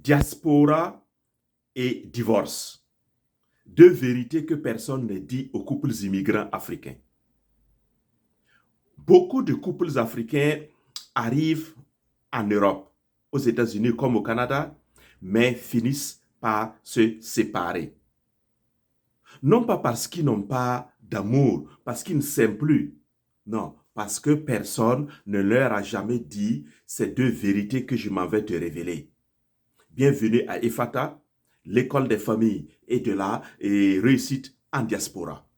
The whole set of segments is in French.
Diaspora et divorce. Deux vérités que personne ne dit aux couples immigrants africains. Beaucoup de couples africains arrivent en Europe, aux États-Unis comme au Canada, mais finissent par se séparer. Non pas parce qu'ils n'ont pas d'amour, parce qu'ils ne s'aiment plus. Non, parce que personne ne leur a jamais dit ces deux vérités que je m'en vais te révéler. Bienvenue à EFATA, l'école des familles et de la réussite en diaspora.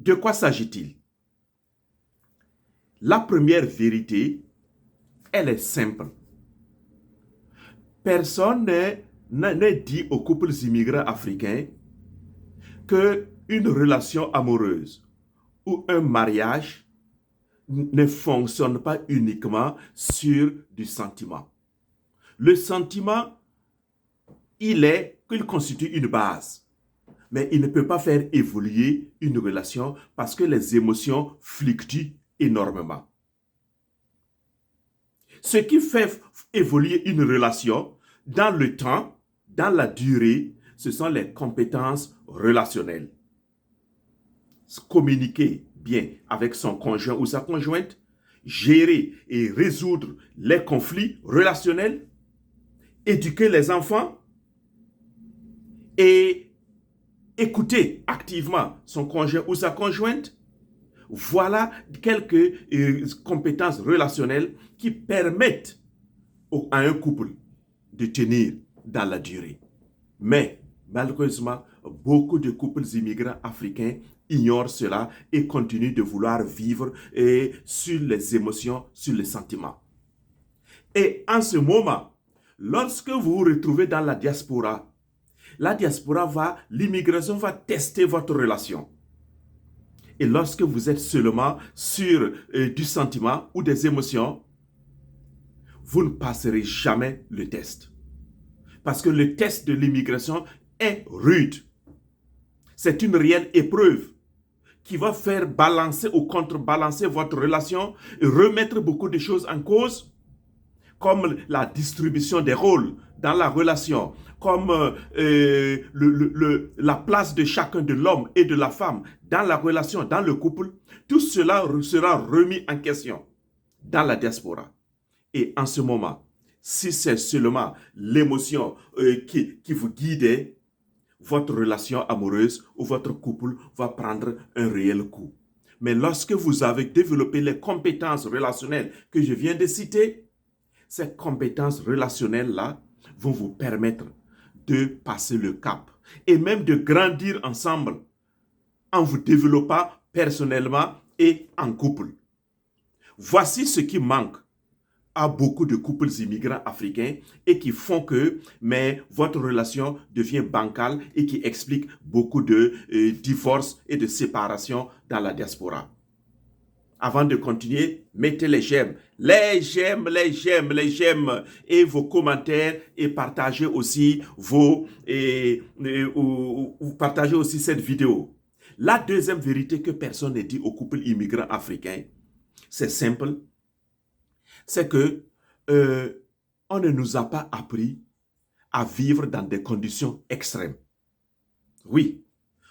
De quoi s'agit-il? La première vérité, elle est simple. Personne ne dit aux couples immigrants africains qu'une relation amoureuse ou un mariage ne fonctionne pas uniquement sur du sentiment. Le sentiment, il constitue une base, mais il ne peut pas faire évoluer une relation parce que les émotions fluctuent énormément. Ce qui fait évoluer une relation dans le temps, dans la durée, ce sont les compétences relationnelles. Communiquer bien avec son conjoint ou sa conjointe, gérer et résoudre les conflits relationnels, éduquer les enfants et écouter activement son conjoint ou sa conjointe. Voilà quelques compétences relationnelles qui permettent à un couple de tenir dans la durée. Mais malheureusement, beaucoup de couples immigrants africains ignorent cela et continuent de vouloir vivre sur les émotions, sur les sentiments. Et en ce moment, lorsque vous vous retrouvez dans la diaspora l'immigration va tester votre relation. Et lorsque vous êtes seulement sur du sentiment ou des émotions, vous ne passerez jamais le test. Parce que le test de l'immigration est rude. C'est une réelle épreuve qui va faire balancer ou contrebalancer votre relation et remettre beaucoup de choses en cause, comme la distribution des rôles dans la relation, comme la place de chacun de l'homme et de la femme dans la relation, dans le couple. Tout cela sera remis en question dans la diaspora. Et en ce moment, si c'est seulement l'émotion qui vous guide, votre relation amoureuse ou votre couple va prendre un réel coup. Mais lorsque vous avez développé les compétences relationnelles que je viens de citer, ces compétences relationnelles-là vont vous permettre de passer le cap et même de grandir ensemble en vous développant personnellement et en couple. Voici ce qui manque à beaucoup de couples immigrants africains et qui font que votre relation devient bancale et qui explique beaucoup de divorces et de séparations dans la diaspora. Avant de continuer, mettez les j'aime. Les j'aime et vos commentaires et partagez aussi partagez aussi cette vidéo. La deuxième vérité que personne ne dit aux couples immigrants africains, c'est simple, c'est que on ne nous a pas appris à vivre dans des conditions extrêmes. Oui,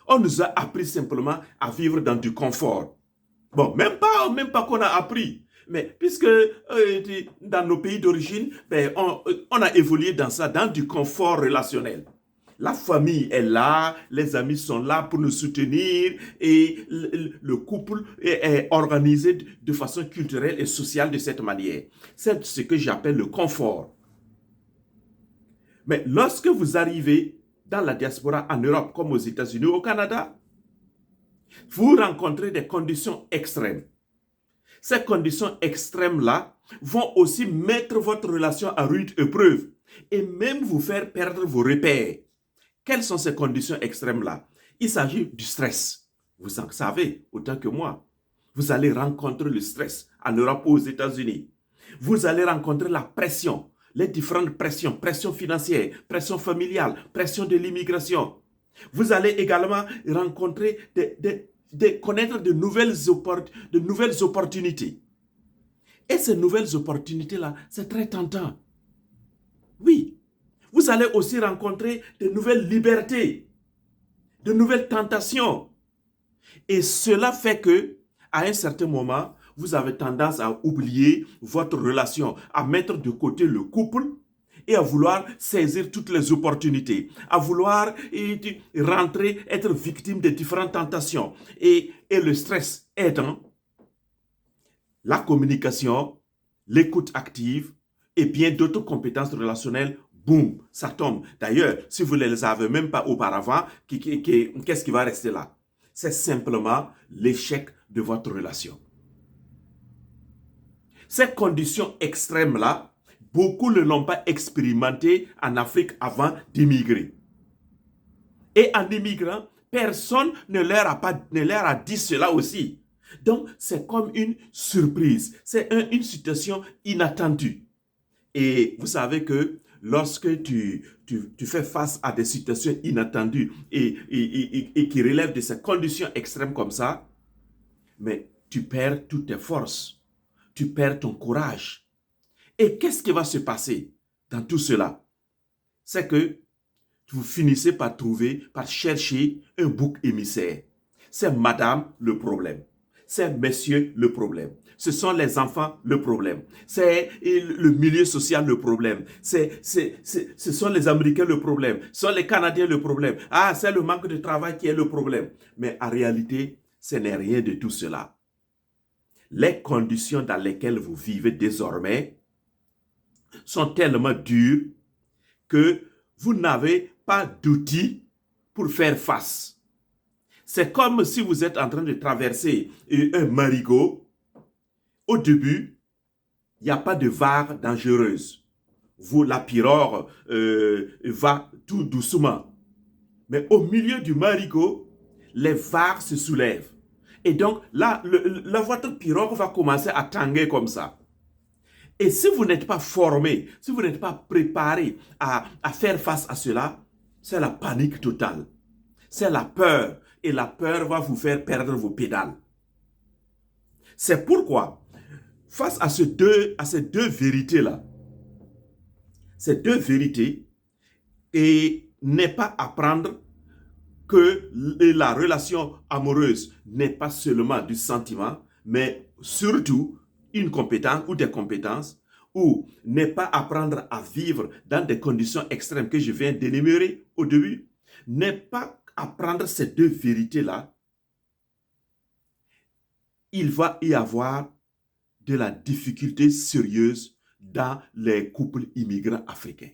on nous a appris simplement à vivre dans du confort. Bon, même pas qu'on a appris. Mais puisque dans nos pays d'origine, on a évolué dans ça, dans du confort relationnel. La famille est là, les amis sont là pour nous soutenir et le couple est organisé de façon culturelle et sociale de cette manière. C'est ce que j'appelle le confort. Mais lorsque vous arrivez dans la diaspora en Europe comme aux États-Unis ou au Canada, vous rencontrez des conditions extrêmes. Ces conditions extrêmes-là vont aussi mettre votre relation à rude épreuve et même vous faire perdre vos repères. Quelles sont ces conditions extrêmes-là? Il s'agit du stress. Vous en savez autant que moi. Vous allez rencontrer le stress en Europe ou aux États-Unis. Vous allez rencontrer la pression, les différentes pressions, pression financière, pression familiale, pression de l'immigration. Vous allez également rencontrer connaître de nouvelles opportunités. Et ces nouvelles opportunités-là, c'est très tentant. Oui, vous allez aussi rencontrer de nouvelles libertés, de nouvelles tentations. Et cela fait que, à un certain moment, vous avez tendance à oublier votre relation, à mettre de côté le couple et à vouloir saisir toutes les opportunités, à vouloir rentrer, être victime de différentes tentations. Et le stress aidant, la communication, l'écoute active et bien d'autres compétences relationnelles, boum, ça tombe. D'ailleurs, si vous ne les avez même pas auparavant, qu'est-ce qui va rester là? C'est simplement l'échec de votre relation. Ces conditions extrêmes-là, beaucoup ne l'ont pas expérimenté en Afrique avant d'immigrer. Et en immigrant, personne ne leur a dit cela aussi. Donc, c'est comme une surprise. C'est une situation inattendue. Et vous savez que lorsque tu fais face à des situations inattendues et qui relèvent de ces conditions extrêmes comme ça, mais tu perds toutes tes forces. Tu perds ton courage. Et qu'est-ce qui va se passer dans tout cela? C'est que vous finissez par chercher un bouc émissaire. C'est madame le problème. C'est monsieur le problème. Ce sont les enfants le problème. C'est le milieu social le problème. Ce sont les Américains le problème. Ce sont les Canadiens le problème. Ah, c'est le manque de travail qui est le problème. Mais en réalité, ce n'est rien de tout cela. Les conditions dans lesquelles vous vivez désormais sont tellement dures que vous n'avez pas d'outils pour faire face. C'est comme si vous êtes en train de traverser un marigot. Au début, il n'y a pas de vague dangereuse. La pirogue va tout doucement. Mais au milieu du marigot, les vagues se soulèvent. Et donc, là, votre pirogue va commencer à tanguer comme ça. Et si vous n'êtes pas formé, si vous n'êtes pas préparé à faire face à cela, c'est la panique totale. C'est la peur. Et la peur va vous faire perdre vos pédales. C'est pourquoi, face à ces deux vérités-là, ces deux vérités, et n'est pas apprendre que la relation amoureuse n'est pas seulement du sentiment, mais surtout une compétence ou des compétences, ou n'est pas apprendre à vivre dans des conditions extrêmes que je viens d'énumérer au début, n'est pas apprendre ces deux vérités-là, il va y avoir de la difficulté sérieuse dans les couples immigrants africains.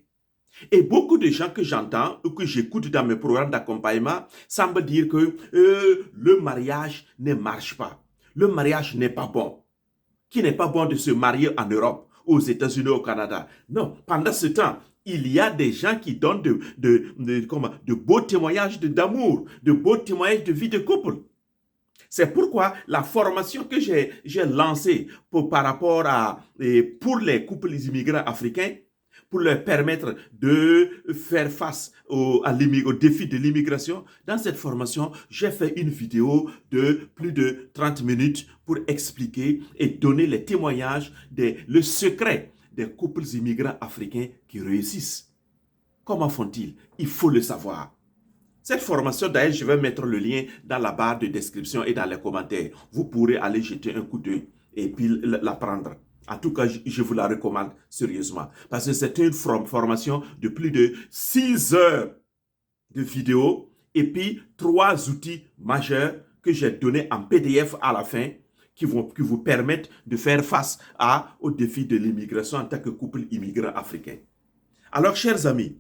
Et beaucoup de gens que j'entends ou que j'écoute dans mes programmes d'accompagnement semblent dire que le mariage ne marche pas. Le mariage n'est pas bon. Qu'il n'est pas bon de se marier en Europe, aux États-Unis, au Canada. Non, pendant ce temps, il y a des gens qui donnent de beaux témoignages d'amour, de beaux témoignages de vie de couple. C'est pourquoi la formation que j'ai lancée par rapport pour les couples immigrants africains, pour leur permettre de faire face au défi de l'immigration. Dans cette formation, j'ai fait une vidéo de plus de 30 minutes pour expliquer et donner les témoignages, le secret des couples immigrants africains qui réussissent. Comment font-ils? Il faut le savoir. Cette formation, d'ailleurs, je vais mettre le lien dans la barre de description et dans les commentaires. Vous pourrez aller jeter un coup d'œil et puis la prendre. En tout cas, je vous la recommande sérieusement. Parce que c'est une formation de plus de 6 heures de vidéo et puis 3 outils majeurs que j'ai donnés en PDF à la fin qui vous permettent de faire face au défi de l'immigration en tant que couple immigrant africain. Alors, chers amis,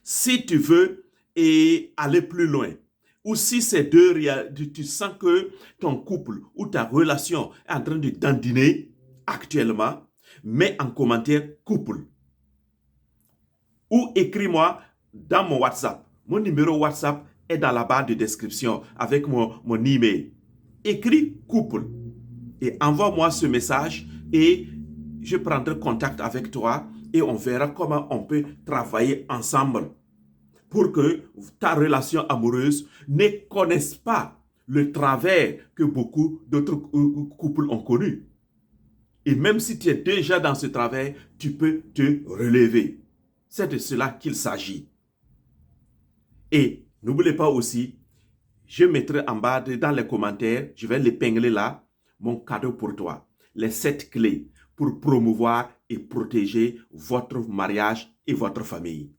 si tu veux aller plus loin, ou si tu sens que ton couple ou ta relation est en train de dandiner actuellement, mets en commentaire couple. Ou écris-moi dans mon WhatsApp. Mon numéro WhatsApp est dans la barre de description avec mon email. Écris couple et envoie-moi ce message et je prendrai contact avec toi et on verra comment on peut travailler ensemble pour que ta relation amoureuse ne connaisse pas le travers que beaucoup d'autres couples ont connu. Et même si tu es déjà dans ce travers, tu peux te relever. C'est de cela qu'il s'agit. Et n'oubliez pas aussi, je mettrai en bas dans les commentaires, je vais l'épingler là, mon cadeau pour toi. Les 7 clés pour promouvoir et protéger votre mariage et votre famille.